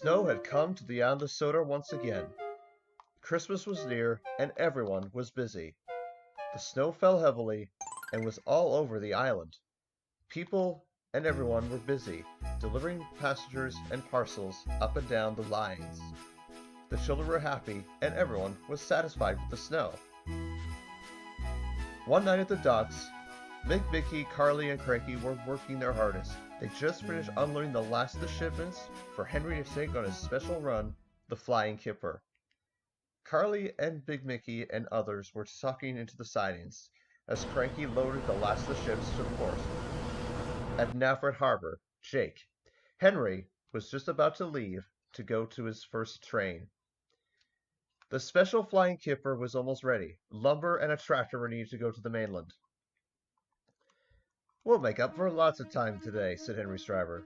snow had come to the island of Sodor once again. Christmas was near, and everyone was busy. The snow fell heavily and was all over the island. People and everyone were busy, delivering passengers and parcels up and down the lines. The children were happy, and everyone was satisfied with the snow. One night at the docks, Mickey, Carly, and Cranky were working their hardest. They just finished unloading the last of the shipments for Henry to take on his special run, the Flying Kipper. Carly and Big Mickey and others were sucking into the sidings as Cranky loaded the last of the ships to port. At Nafret Harbor, Jake, Henry, was just about to leave to go to his first train. The special Flying Kipper was almost ready. Lumber and a tractor were needed to go to the mainland. "We'll make up for lots of time today," said Henry's driver.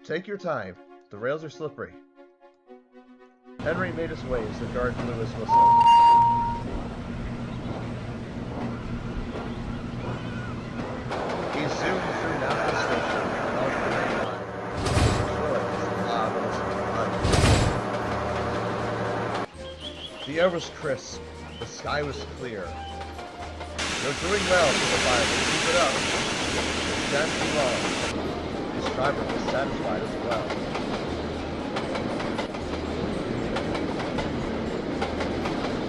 "Take your time. The rails are slippery." Henry made his way as the guard blew his whistle. He zoomed through Napa Station and onto the main line. The air was crisp. The sky was clear. "You're doing well," said the pilot. "Keep it up. You can't be wrong." His driver was satisfied as well.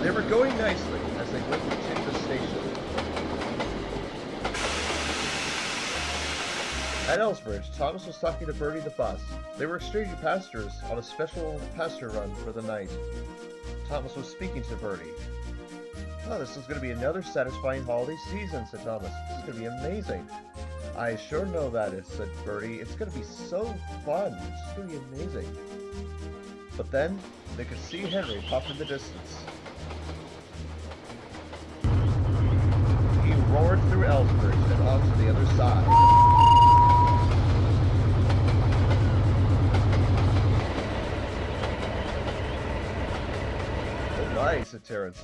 They were going nicely as they went to the station. At Ellsbridge, Thomas was talking to Bertie the bus. They were exchanging passengers on a special passenger run for the night. Thomas was speaking to Bertie. "Oh, this is going to be another satisfying holiday season," said Thomas. "This is going to be amazing." "I sure know that is," said Bertie. "It's going to be so fun. It's just going to be amazing." But then they could see Henry pop in the distance. He roared through Ellsbridge and onto the other side. "Oh my," said Terence.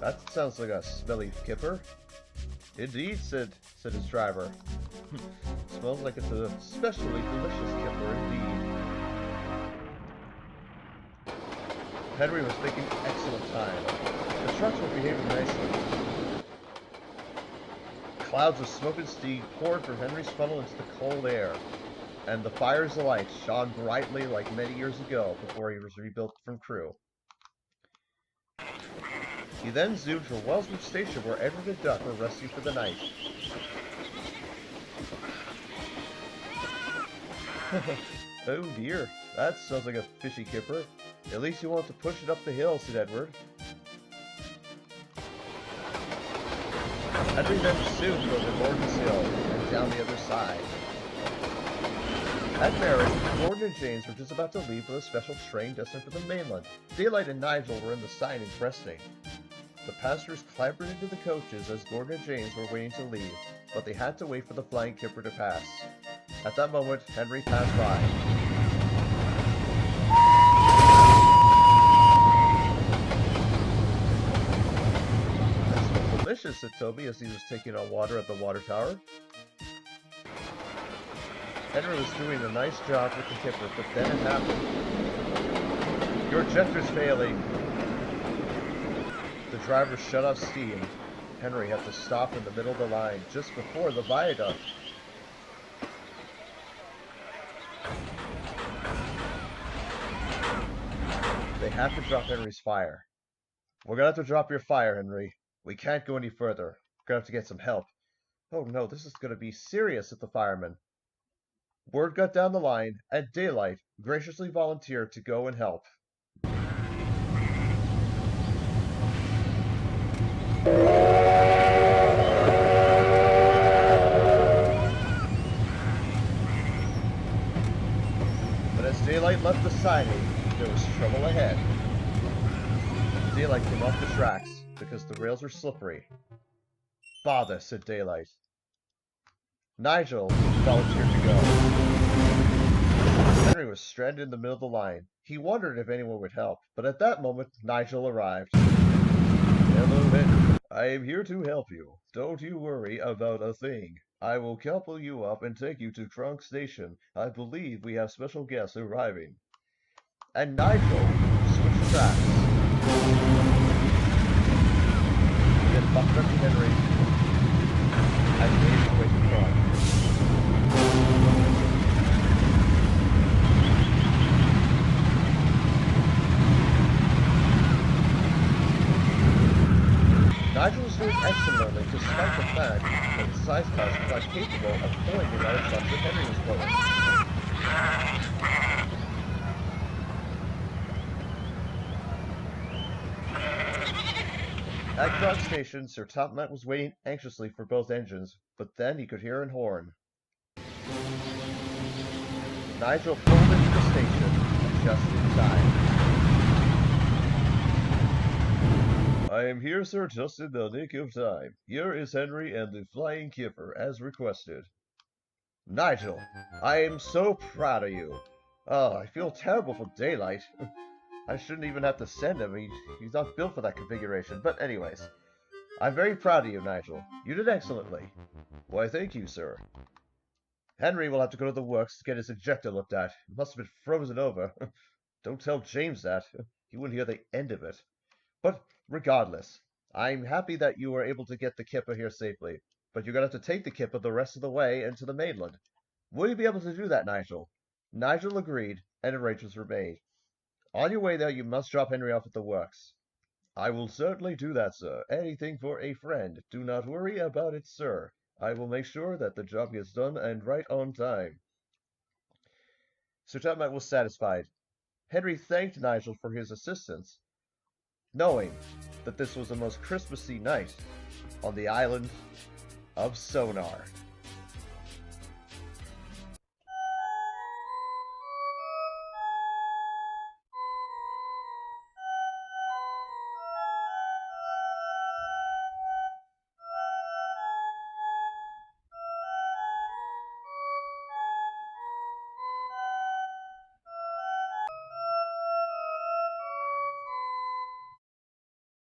That sounds like a smelly kipper." "Indeed," said his driver. "Smells like it's a especially delicious kipper indeed." Henry was making excellent time. The trucks were behaving nicely. Clouds of smoke and steam poured from Henry's funnel into the cold air, and the fires alight shone brightly like many years ago before he was rebuilt from crew. He then zoomed for Wellsbridge Station where Edward and Duck were resting for the night. "Oh dear, that sounds like a fishy kipper. At least you want to push it up the hill," said Edward. Henry then zoomed over Gordon's Hill and down the other side. At Merritt, Gordon and James were just about to leave with a special train destined for the mainland. Daylight and Nigel were in the siding resting. The passengers clambered into the coaches as Gordon and James were waiting to leave, but they had to wait for the Flying Kipper to pass. At that moment, Henry passed by. "That smells delicious," said Toby as he was taking on water at the water tower. Henry was doing a nice job with the kipper, but then it happened. "Your injector's failing." The driver shut off steam. Henry had to stop in the middle of the line, just before the viaduct. They had to drop Henry's fire. "We're gonna have to drop your fire, Henry. We can't go any further. We're gonna have to get some help." "Oh no, this is gonna be serious," said the fireman. Word got down the line, and Daylight graciously volunteered to go and help. But as Daylight left the siding, there was trouble ahead. Daylight came off the tracks because the rails were slippery. "Bother," said Daylight. Nigel volunteered to go. Henry was stranded in the middle of the line. He wondered if anyone would help, but at that moment, Nigel arrived. "Hello, Henry. I am here to help you. Don't you worry about a thing. I will couple you up and take you to Trunk Station. I believe we have special guests arriving." and Nigel switched tracks. Then bucked up to Henry and made his way to the front. Nigel was doing excellently despite the fact that the size cars were not capable of pulling the amount of trucks that Henry was pulling. At Dog Station, Sir Topmat was waiting anxiously for both engines, but then he could hear an horn. Nigel pulled into the station just in time. I am here, sir, just in the nick of time. Here is Henry and the Flying Kipper, as requested. Nigel, I am so proud of you. Oh, I feel terrible for daylight. I shouldn't even have to send him. He's not built for that configuration. But anyways, I'm very proud of you, Nigel. You did excellently. Why, thank you, sir. Henry will have to go to the works to get his ejector looked at. It must have been frozen over. Don't tell James that. He wouldn't hear the end of it. But regardless, I'm happy that you were able to get the Kipper here safely. But you're going to have to take the Kipper the rest of the way into the mainland. Will you be able to do that, Nigel? Nigel agreed, and arrangements were made. On your way there, you must drop Henry off at the works. I will certainly do that, sir. Anything for a friend. Do not worry about it, sir. I will make sure that the job gets done and right on time. Sir Topmat was satisfied. Henry thanked Nigel for his assistance, knowing that this was the most Christmassy night on the island of Sonar.